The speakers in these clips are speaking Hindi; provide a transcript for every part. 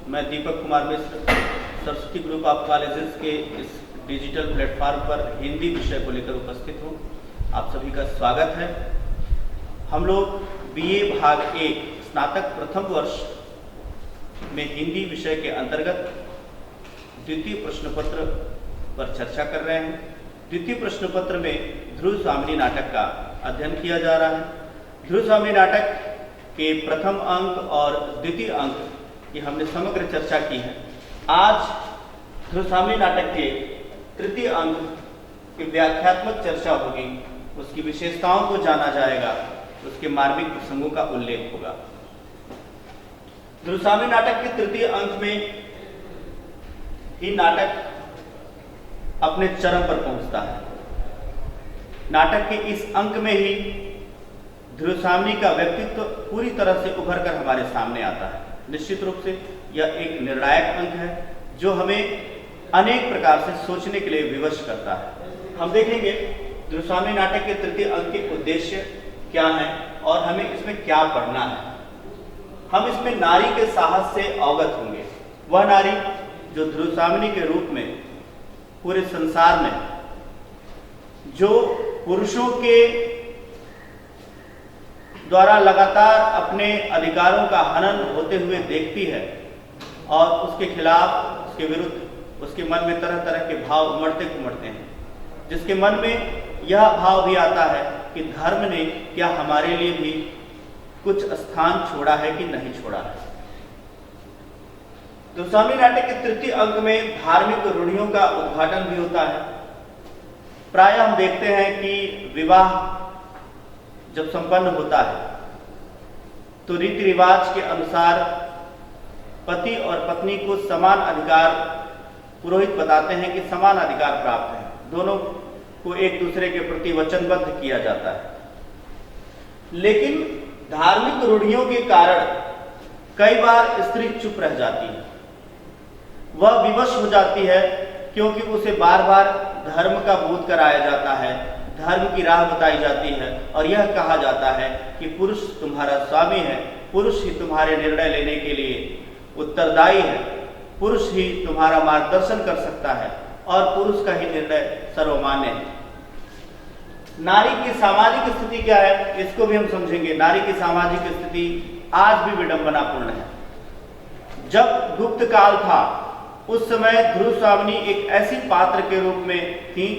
मैं Deepak Kumar Mishra Saraswati group of colleges के इस डिजिटल प्लेटफॉर्म पर हिंदी विषय को लेकर उपस्थित हूँ। आप सभी का स्वागत है। हम लोग बीए भाग 1 स्नातक प्रथम वर्ष में हिंदी विषय के अंतर्गत द्वितीय प्रश्न पत्र पर चर्चा कर रहे हैं। द्वितीय प्रश्न पत्र में ध्रुव स्वामिनी नाटक का अध्ययन किया जा रहा है। ध्रुव स्वामिनी नाटक के प्रथम अंक और द्वितीय अंक की हमने समग्र चर्चा की है। आज ध्रुव स्वामिनी नाटक के तृतीय अंक की व्याख्यात्मक चर्चा होगी, उसकी विशेषताओं को जाना जाएगा, उसके मार्मिक प्रसंगों का उल्लेख होगा। ध्रुव स्वामिनी नाटक के तृतीय अंक में ही नाटक अपने चरम पर पहुंचता है। नाटक के इस अंक में ही ध्रुव स्वामिनी का व्यक्तित्व पूरी तरह से उभर कर हमारे सामने आता है। निश्चित रूप से यह एक निर्णायक अंक है जो हमें अनेक प्रकार से सोचने के लिए विवश करता है। हम देखेंगे ध्रुव स्वामिनी नाटक के तृतीय अंक के उद्देश्य क्या हैं और हमें इसमें क्या पढ़ना है। हम इसमें नारी के साहस से अवगत होंगे। वह नारी जो ध्रुव स्वामिनी के रूप में पूरे संसार में जो पुरुषों के द्वारा लगातार अपने अधिकारों का हनन होते हुए देखती है और उसके खिलाफ, उसके विरुद्ध उसके मन में तरह तरह के भाव उमड़ते हैं, जिसके मन में यह भाव भी आता है कि धर्म ने क्या हमारे लिए भी कुछ स्थान छोड़ा है कि नहीं छोड़ा है। तो स्वामिनी नाटक के तृतीय अंक में धार्मिक रूढ़ियों का उद्घाटन भी होता है। प्रायः हम देखते हैं कि विवाह जब संपन्न होता है तो रीति रिवाज के अनुसार पति और पत्नी को समान अधिकार, पुरोहित बताते हैं कि समान अधिकार प्राप्त है, दोनों को एक दूसरे के प्रति वचनबद्ध किया जाता है। लेकिन धार्मिक रूढ़ियों के कारण कई बार स्त्री चुप रह जाती है। वह विवश हो जाती है क्योंकि उसे बार बार धर्म का बोध कराया जाता है, धर्म की राह बताई जाती है और यह कहा जाता है कि पुरुष तुम्हारा स्वामी है, पुरुष ही तुम्हारे निर्णय लेने के लिए उत्तरदायी है, पुरुष ही तुम्हारा मार्गदर्शन कर सकता है और पुरुष का ही निर्णय सर्वमान्य है। नारी की सामाजिक स्थिति क्या है, इसको भी हम समझेंगे। नारी की सामाजिक स्थिति आज भी विडंबनापूर्ण है। जब गुप्त काल था उस समय ध्रुव स्वामिनी एक ऐसी पात्र के रूप में थी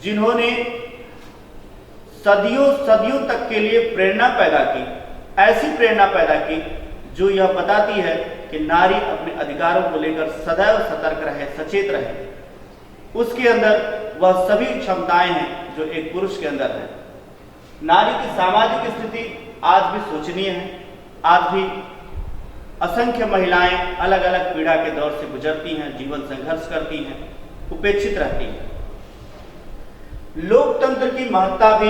जिन्होंने सदियों तक के लिए प्रेरणा पैदा की, ऐसी प्रेरणा पैदा की जो यह बताती है कि नारी अपने अधिकारों को लेकर सदैव सतर्क रहे, सचेत रहे। उसके अंदर वह सभी क्षमताएं हैं जो एक पुरुष के अंदर है। नारी की सामाजिक स्थिति आज भी शोचनीय है। आज भी असंख्य महिलाएं अलग अलग पीड़ा के दौर से गुजरती हैं, जीवन संघर्ष करती हैं, उपेक्षित रहती हैं। लोकतंत्र की महत्ता भी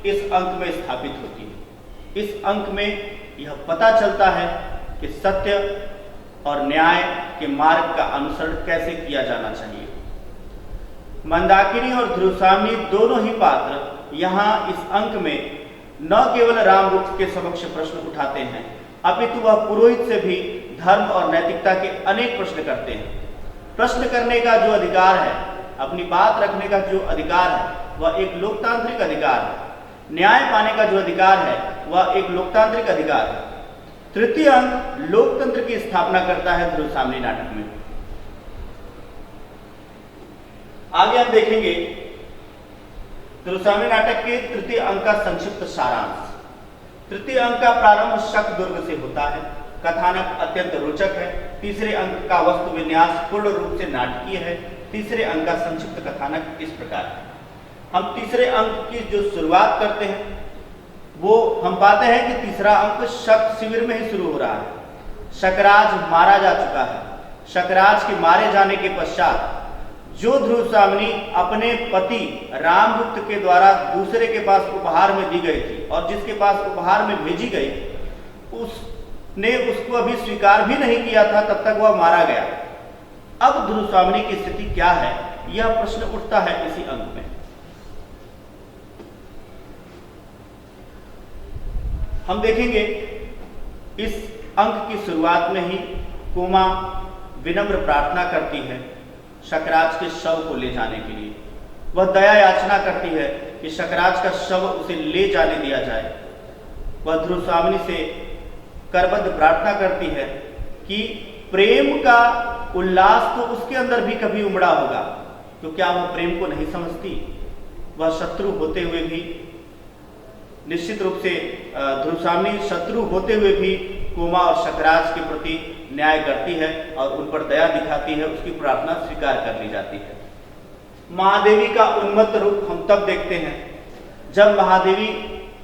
इस अंक में स्थापित होती है। इस अंक में यह पता चलता है कि सत्य और न्याय के मार्ग का अनुसरण कैसे किया जाना चाहिए। मंदाकिनी और ध्रुव स्वामिनी दोनों ही पात्र यहाँ इस अंक में न केवल रामरूख के समक्ष प्रश्न उठाते हैं, अपितु वह पुरोहित से भी धर्म और नैतिकता के अनेक प्रश्न करते हैं। प्रश्न करने का जो अधिकार है, अपनी बात रखने का जो अधिकार है, वह एक लोकतांत्रिक अधिकार है। न्याय पाने का जो अधिकार है वह एक लोकतांत्रिक अधिकार है। तृतीय अंक लोकतंत्र की स्थापना करता है ध्रुव स्वामिनी नाटक में। आगे हम देखेंगे ध्रुव स्वामिनी नाटक के तृतीय अंक का संक्षिप्त सारांश। तृतीय अंक का प्रारंभ शक दुर्ग से होता है। कथानक अत्यंत रोचक है। तीसरे अंक का वस्तु विन्यास पूर्ण रूप से नाटकीय है। तीसरे अंक का संक्षिप्त कथानक इस प्रकार है। हम तीसरे अंक की जो शुरुआत करते हैं वो हम पाते हैं कि तीसरा अंक शक शिविर में ही शुरू हो रहा है। शकराज मारा जा चुका है। शकराज के मारे जाने के पश्चात जो ध्रुव स्वामिनी अपने पति रामगुप्त के द्वारा दूसरे के पास उपहार में दी गई थी और जिसके पास उपहार में भेजी गई, उसने उसको अभी स्वीकार भी नहीं किया था, तब तक वह मारा गया। अब ध्रुव स्वामिनी की स्थिति क्या है, यह प्रश्न उठता है इसी अंक में। हम देखेंगे इस अंक की शुरुआत में ही कोमा विनम्र प्रार्थना करती है शकराज के शव को ले जाने के लिए। वह दया याचना करती है कि शकराज का शव उसे ले जाने दिया जाए। वह ध्रुव स्वामिनी से करबद्ध प्रार्थना करती है कि प्रेम का उल्लास तो उसके अंदर भी कभी उमड़ा होगा, तो क्या वह प्रेम को नहीं समझती? वह शत्रु होते हुए भी, निश्चित रूप से ध्रुव स्वामिनी शत्रु होते हुए भी कोमा और शकराज के प्रति न्याय करती है और उन पर दया दिखाती है। उसकी प्रार्थना स्वीकार कर ली जाती है। महादेवी का उन्मत्त रूप हम तब देखते हैं जब महादेवी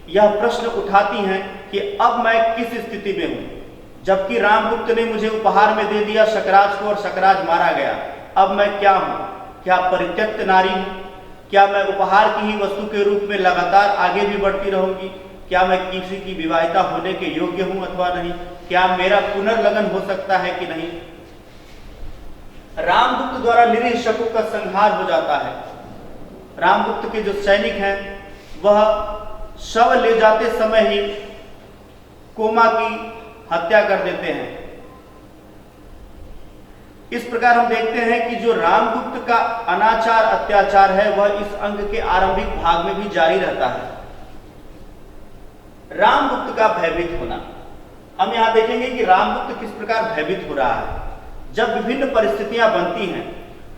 यह प्रश्न उठाती हैं कि अब मैं किस स्थिति में हूं, जबकि रामगुप्त ने मुझे उपहार में दे दिया शकराज को और शकराज मारा गया। अब मैं क्या हूं? क्या परित्यक्त नारी हूं? क्या मैं उपहार की ही वस्तु के रूप में लगातार आगे भी बढ़ती रहूंगी? क्या मैं किसी की विवाहिता होने के योग्य हूं अथवा नहीं? क्या मेरा पुनर्लगन हो सकता है कि नहीं? रामगुप्त द्वारा निरीह शकों का संहार हो जाता है। रामगुप्त के जो सैनिक हैं वह शव ले जाते समय ही कोमा की हत्या कर देते हैं। इस प्रकार हम देखते हैं कि जो रामगुप्त का अनाचार अत्याचार है वह इस अंग के आरंभिक भाग में भी जारी रहता है। रामगुप्त का भयभीत होना, हम यहां देखेंगे कि रामगुप्त किस प्रकार भयभीत हो रहा है। जब विभिन्न परिस्थितियां बनती हैं,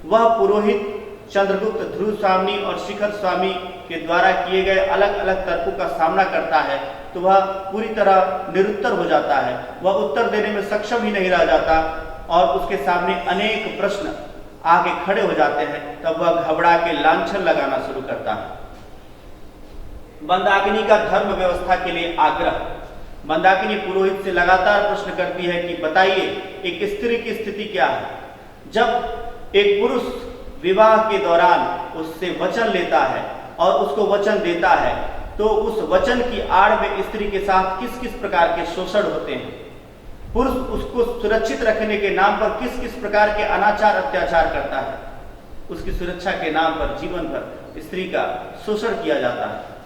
वह पुरोहित चंद्रगुप्त, ध्रुव स्वामी और शिखर स्वामी के द्वारा किए गए अलग अलग तर्कों का सामना करता है, तो वह पूरी तरह निरुत्तर हो जाता है। वह उत्तर देने में सक्षम ही नहीं रह जाता और उसके सामने अनेक प्रश्न आके खड़े हो जाते हैं। तब वह घबरा के लांछन लगाना शुरू करता है। मंदाकिनी का धर्म व्यवस्था के लिए आग्रह। मंदाकिनी पुरोहित से लगातार प्रश्न करती है कि बताइए एक स्त्री की स्थिति क्या है। जब एक पुरुष विवाह के दौरान उससे वचन लेता है और उसको वचन देता है, तो उस वचन की आड़ में स्त्री के साथ किस किस प्रकार के शोषण होते हैं। पुरुष उसको सुरक्षित रखने के नाम पर किस किस प्रकार के अनाचार अत्याचार करता है। उसकी सुरक्षा के नाम पर जीवन भर स्त्री का शोषण किया जाता है।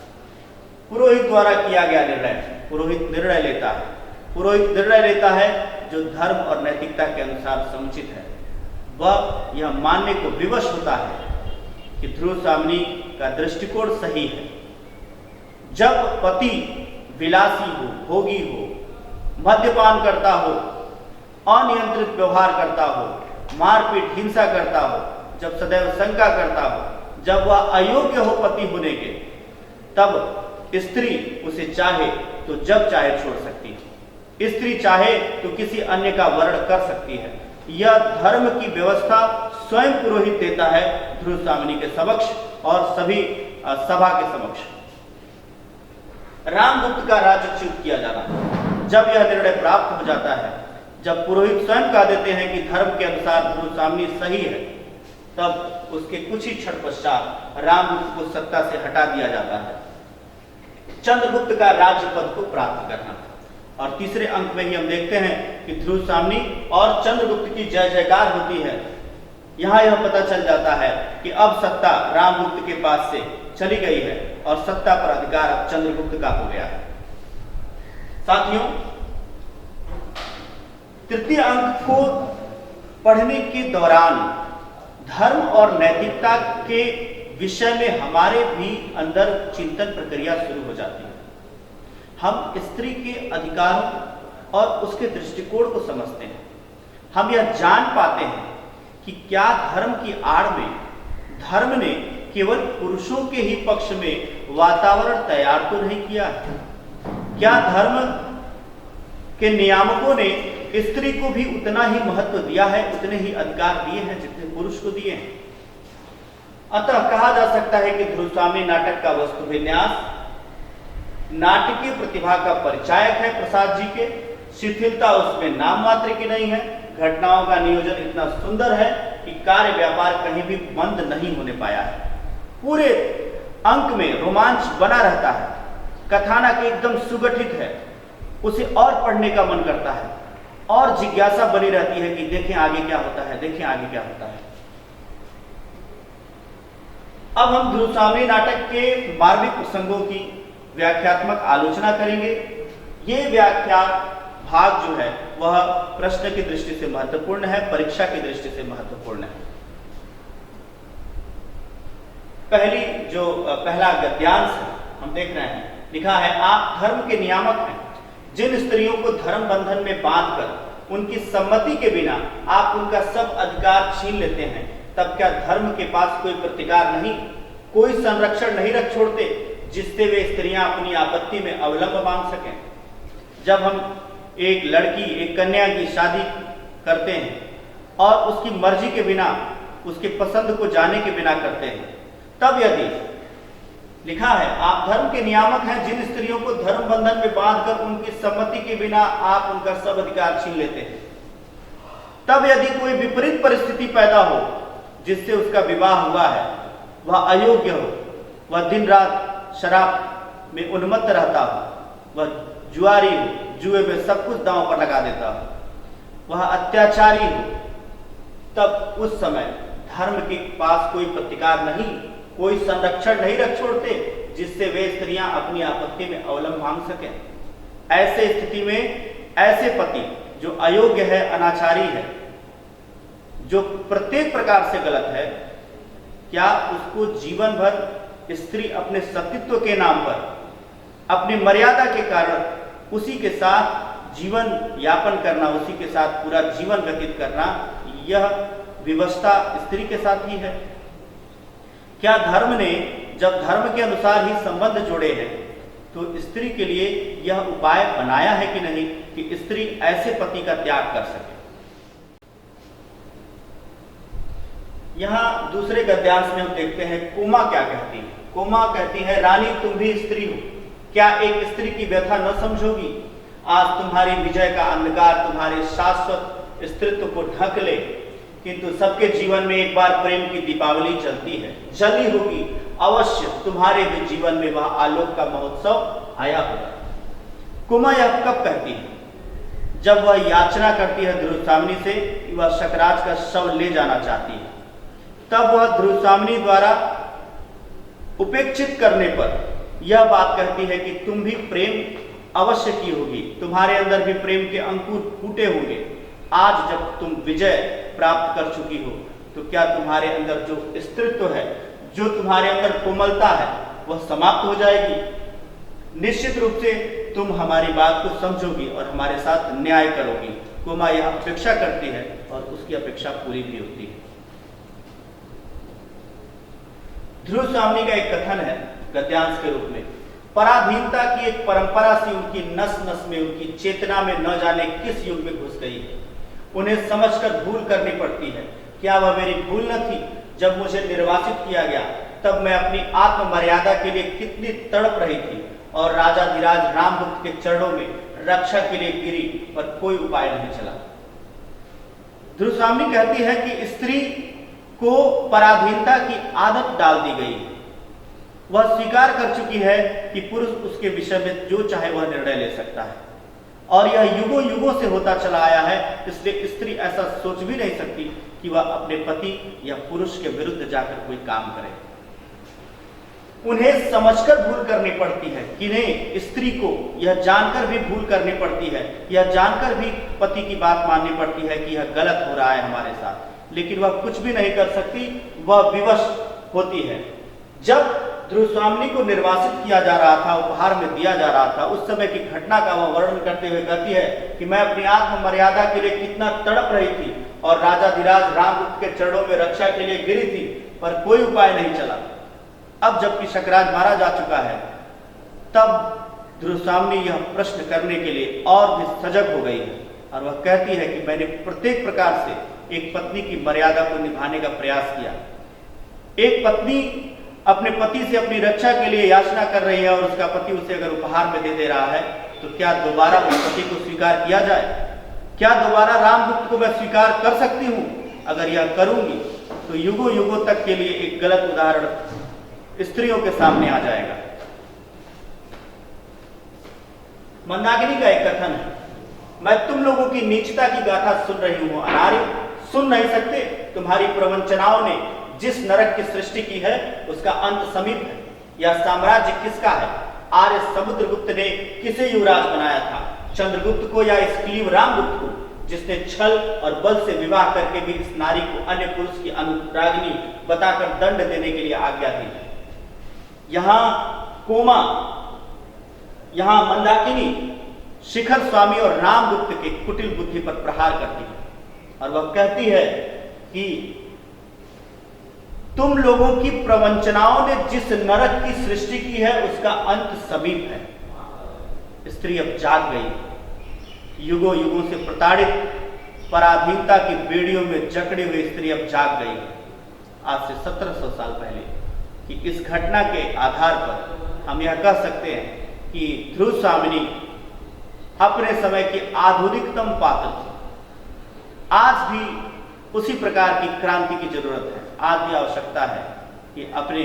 पुरोहित द्वारा किया गया निर्णय, पुरोहित निर्णय लेता है। पुरोहित निर्णय लेता है जो धर्म और नैतिकता के अनुसार समुचित है। वह यह मानने को विवश होता है कि ध्रुव स्वामिनी का दृष्टिकोण सही है। जब पति विलासी हो, भोगी हो, मद्यपान करता हो, अनियंत्रित व्यवहार करता हो, मारपीट हिंसा करता हो, जब सदैव शंका करता हो, जब वह अयोग्य हो पति होने के, तब स्त्री उसे चाहे तो जब चाहे छोड़ सकती है। स्त्री चाहे तो किसी अन्य का वर्ण कर सकती है। यह धर्म की व्यवस्था स्वयं पुरोहित देता है ध्रुव स्वामिनी के समक्ष और सभी सभा के समक्ष। रामगुप्त का राज्यच्युत किया जाना, जब यह निर्णय प्राप्त हो जाता है, जब पुरोहित स्वयं कह देते हैं कि धर्म के अनुसार ध्रुव स्वामिनी सही है, तब उसके कुछ ही क्षण पश्चात रामगुप्त को सत्ता से हटा दिया जाता है। चंद्रगुप्त का राज्य पद को प्राप्त करना, और तीसरे अंक में ही हम देखते हैं कि ध्रुव स्वामिनी और चंद्रगुप्त की जय जयकार होती है। यहां यह पता चल जाता है कि अब सत्ता रामगुप्त के पास से चली गई है और सत्ता पर अधिकार अब चंद्रगुप्त का हो गया है। साथियों, तृतीय अंक को पढ़ने के दौरान धर्म और नैतिकता के विषय में हमारे भी अंदर चिंतन प्रक्रिया शुरू हो जाती है। हम स्त्री के अधिकारों और उसके दृष्टिकोण को समझते हैं। हम यह जान पाते हैं कि क्या धर्म की आड़ में धर्म ने केवल पुरुषों के ही पक्ष में वातावरण तैयार तो नहीं किया। क्या धर्म के नियामकों ने स्त्री को भी उतना ही महत्व दिया है, उतने ही अधिकार दिए हैं जितने पुरुष को दिए हैं। अतः कहा जा सकता है कि ध्रुव स्वामी नाटक का वस्तु विन्यास नाटकीय प्रतिभा का परिचायक है प्रसाद जी के। शिथिलता उसमें नाम मात्र की नहीं है। घटनाओं का नियोजन इतना सुंदर है कि कार्य व्यापार कहीं भी बंद नहीं होने पाया है। पूरे अंक में रोमांच बना रहता है। कथानक एकदम सुगठित है, उसे और पढ़ने का मन करता है और जिज्ञासा बनी रहती है कि देखें आगे क्या होता है, देखें आगे क्या होता है। अब हम ध्रुव स्वामी नाटक के मार्मिक प्रसंगों की व्याख्यात्मक आलोचना करेंगे। ये व्याख्या भाग जो है वह प्रश्न की दृष्टि से महत्वपूर्ण है, परीक्षा की दृष्टि से महत्वपूर्ण है। पहला गद्यांश हम देख रहे हैं, लिखा है आप धर्म के नियामक हैं। जिन स्त्रियों को धर्म बंधन में बांधकर उनकी सम्मति के बिना आप उनका सब अधिकार छीन लेते हैं, तब क्या धर्म के पास कोई प्रतिकार नहीं, कोई संरक्षण नहीं रख छोड़ते जिससे वे स्त्रियां अपनी आपत्ति में अवलंब मांग सकें? जब हम एक लड़की, एक कन्या की शादी करते हैं और उसकी मर्जी के बिना, उसकी पसंद को जाने के बिना करते हैं, तब यदि लिखा है आप धर्म के नियामक हैं, जिन स्त्रियों को धर्म बंधन में बांधकर उनकी सम्मति के बिना आप उनका सब अधिकार छीन लेते हैं, तब यदि कोई विपरीत परिस्थिति पैदा हो जिससे उसका विवाह हुआ है, वह अयोग्य हो, वह दिन रात शराब में उन्मत्त रहता हो, वह जुआरी हो, जुए में सब कुछ दांव पर लगा देता हो, वह अत्याचारी हो, तब उस समय धर्म के पास कोई प्रतिकार नहीं, कोई संरक्षण नहीं रख छोड़ते जिससे वे स्त्रियां अपनी आपत्ति में अवलंब मांग सकें। ऐसे स्थिति में ऐसे पति जो अयोग्य है, अनाचारी है, जो प्रत्येक प्रकार से गलत है, क्या उसको जीवन भर स्त्री अपने सतीत्व के नाम पर, अपनी मर्यादा के कारण उसी के साथ जीवन यापन करना, उसी के साथ पूरा जीवन व्यतीत करना, यह विवशता स्त्री के साथ ही है? क्या धर्म ने जब धर्म के अनुसार ही संबंध जोड़े हैं तो स्त्री के लिए यह उपाय बनाया है कि नहीं कि स्त्री ऐसे पति का त्याग कर सके? यहां दूसरे गद्यांश में हम देखते हैं कोमा क्या कहती है। कोमा कहती है, रानी तुम भी स्त्री हो, क्या एक स्त्री की व्यथा न समझोगी? आज तुम्हारी विजय का अंधकार तुम्हारे शाश्वत स्त्रीत्व को ढक ले, किंतु सबके जीवन में एक बार प्रेम की दीपावली चलती है, जली होगी अवश्य, तुम्हारे भी जीवन में वह आलोक का महोत्सव आया होगा। कुमा यह कब कहती है? जब वह याचना करती है ध्रुवसामनी से कि वह शकराज का शव ले जाना चाहती है, तब वह ध्रुवसामनी द्वारा उपेक्षित करने पर यह बात कहती है कि तुम भी प्रेम अवश्य की होगी, तुम्हारे अंदर भी प्रेम के अंकुर फूटे होंगे। आज जब तुम विजय प्राप्त कर चुकी हो तो क्या तुम्हारे अंदर जो स्त्रीत्व है, जो तुम्हारे अंदर कोमलता है, वह समाप्त हो जाएगी? निश्चित रूप से तुम हमारी बात को समझोगी और हमारे साथ न्याय करोगी। कोमा यह अपेक्षा करती है और उसकी अपेक्षा पूरी भी होती है। ध्रुवसामनी का एक कथन है गद्यांश के रूप में, पराधीनता की एक परंपरा सी उनकी नस नस में, उनकी चेतना में न जाने किस युग में घुस गई है। उन्हें समझकर भूल करनी पड़ती है। क्या वह मेरी भूल न थी? जब मुझे निर्वासित किया गया तब मैं अपनी आत्म मर्यादा के लिए कितनी तड़प रही थी और राजाधिराज रामगुप्त के चरणों में रक्षा के लिए गिरी, पर कोई उपाय नहीं चला। ध्रुवसामनी कहती है कि स्त्री को पराधीनता की आदत डाल दी गई है। वह स्वीकार कर चुकी है कि पुरुष उसके विषय में जो चाहे वह निर्णय ले सकता है और यह युगों युगों से होता चला आया है। इसलिए स्त्री ऐसा सोच भी नहीं सकती कि वह अपने पति या पुरुष के विरुद्ध जाकर कोई काम करे। उन्हें समझकर भूल करनी पड़ती है कि नहीं, स्त्री को यह जानकर भी भूल करनी पड़ती है, यह जानकर भी पति की बात माननी पड़ती है कि यह गलत हो रहा है हमारे साथ, लेकिन वह कुछ भी नहीं कर सकती, वह विवश होती है। जब ध्रुवसामनी को निर्वासित किया जा रहा था, उपहार में दिया जा रहा था, उस समय की घटना का वह वर्णन करते हुए कहती है कि मैं अपनी आत्म मर्यादा के लिए कितना तड़प रही थी और राजाधिराज रामगुप्त के चरणों में रक्षा के लिए गिरी थी, पर कोई उपाय नहीं चला। अब जबकि शकराज मारा जा चुका है, तब ध्रुवसामनी यह प्रश्न करने के लिए और भी सजग हो गई है और वह कहती है कि मैंने प्रत्येक प्रकार से एक पत्नी की मर्यादा को निभाने का प्रयास किया। एक पत्नी अपने पति से अपनी रक्षा के लिए याचना कर रही है और उसका पति उसे अगर उपहार में दे रहा है, तो क्या दोबारा उस पति को स्वीकार किया जाए? क्या दोबारा रामगुप्त को मैं स्वीकार कर सकती हूँ? अगर यह करूंगी तो युगों युगों तक के लिए एक गलत उदाहरण स्त्रियों के सामने आ जाएगा। मंदाकिनी का एक कथन है, मैं तुम लोगों की नीचता की गाथा सुन रही हूं अनार्य, सुन नहीं सकते? तुम्हारी प्रवंचनाओं ने जिस नरक की सृष्टि की है उसका अंत समीप है। यह साम्राज्य किसका है? आर्य समुद्रगुप्त ने किसे युवराज बनाया था? चंद्रगुप्त को या इस क्लीव रामगुप्त को, जिसने छल और बल से विवाह करके भी इस नारी को अन्य पुरुष की अनुरागिनी बताकर दंड देने के लिए आज्ञा दी। यहां कोमा, यहां मंदाकिनी शिखर स्वामी और रामगुप्त के कुटिल बुद्धि पर प्रहार करती है और वह कहती है कि तुम लोगों की प्रवंचनाओं ने जिस नरक की सृष्टि की है उसका अंत समीप है। स्त्री अब जाग गई। युगों युगों से प्रताड़ित पराधीनता की बेड़ियों में जकड़ी हुई स्त्री अब जाग गई। आज से 1700 साल पहले कि इस घटना के आधार पर हम यह कह सकते हैं कि ध्रुव स्वामिनी अपने समय के आधुनिकतम पात्र थे। आज भी उसी प्रकार की क्रांति की जरूरत है। आज भी आवश्यकता है कि अपने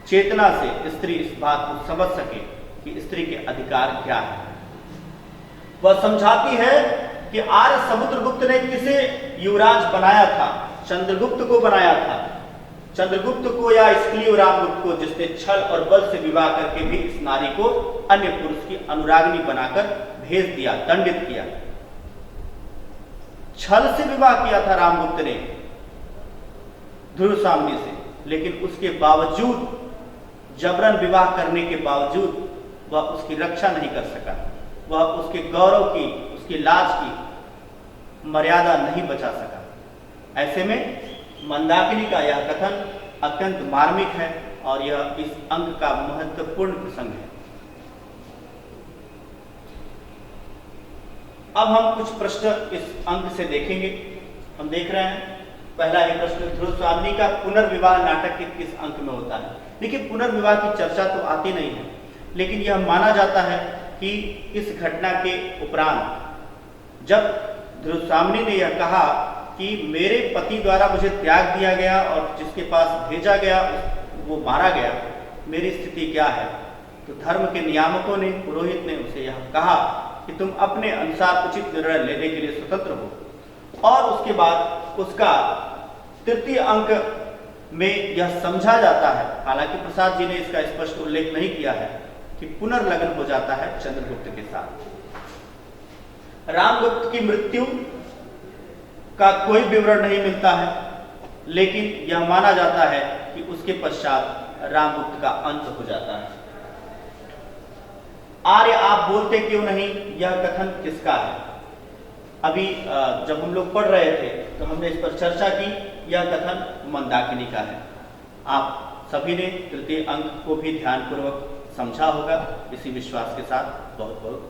चेतना से स्त्री इस बात को समझ सके कि स्त्री के अधिकार क्या है। वह समझाती है कि आर्य समुद्रगुप्त ने किसे युवराज बनाया था? चंद्रगुप्त को बनाया था। चंद्रगुप्त को या इस क्लीव रामगुप्त को, जिसने छल और बल से विवाह करके भी इस नारी को अन्य पुरुष की अनुरागिनी बनाकर भेज दिया, दंडित किया। छल से विवाह किया था रामगुप्त ने ध्रुव स्वामिनी से, लेकिन उसके बावजूद, जबरन विवाह करने के बावजूद वह उसकी रक्षा नहीं कर सका। वह उसके गौरव की, उसकी लाज की मर्यादा नहीं बचा सका। ऐसे में मंदाकिनी का यह कथन अत्यंत मार्मिक है और यह इस अंक का महत्वपूर्ण प्रसंग है। अब हम कुछ प्रश्न इस अंक से देखेंगे। हम देख रहे हैं पहला ही प्रश्न, ध्रुव स्वामिनी का पुनर्विवाह नाटक के किस अंक में होता है? देखिए, पुनर्विवाह की चर्चा तो आती नहीं है, लेकिन यह माना जाता है कि इस घटना के उपरांत जब ध्रुव स्वामिनी ने यह कहा कि मेरे पति द्वारा मुझे त्याग दिया गया और जिसके पास भेजा गया वो मारा गया, मेरी स्थिति क्या है? तो धर्म के नियामकों ने, पुरोहित ने उसे यह कहा कि तुम अपने अनुसार उचित निर्णय लेने के लिए स्वतंत्र हो। और उसके बाद उसका तृतीय अंक में यह समझा जाता है, हालांकि प्रसाद जी ने इसका स्पष्ट उल्लेख नहीं किया है, कि पुनर्लग्न हो जाता है चंद्रगुप्त के साथ। रामगुप्त की मृत्यु का कोई विवरण नहीं मिलता है, लेकिन यह माना जाता है कि उसके पश्चात रामगुप्त का अंत हो जाता है। आर्य आप बोलते क्यों नहीं, यह कथन किसका है? अभी जब हम लोग पढ़ रहे थे तो हमने इस पर चर्चा की। यह कथन मंदाकिनी का है। आप सभी ने तृतीय अंक को भी ध्यानपूर्वक समझा होगा। इसी विश्वास के साथ बहुत बहुत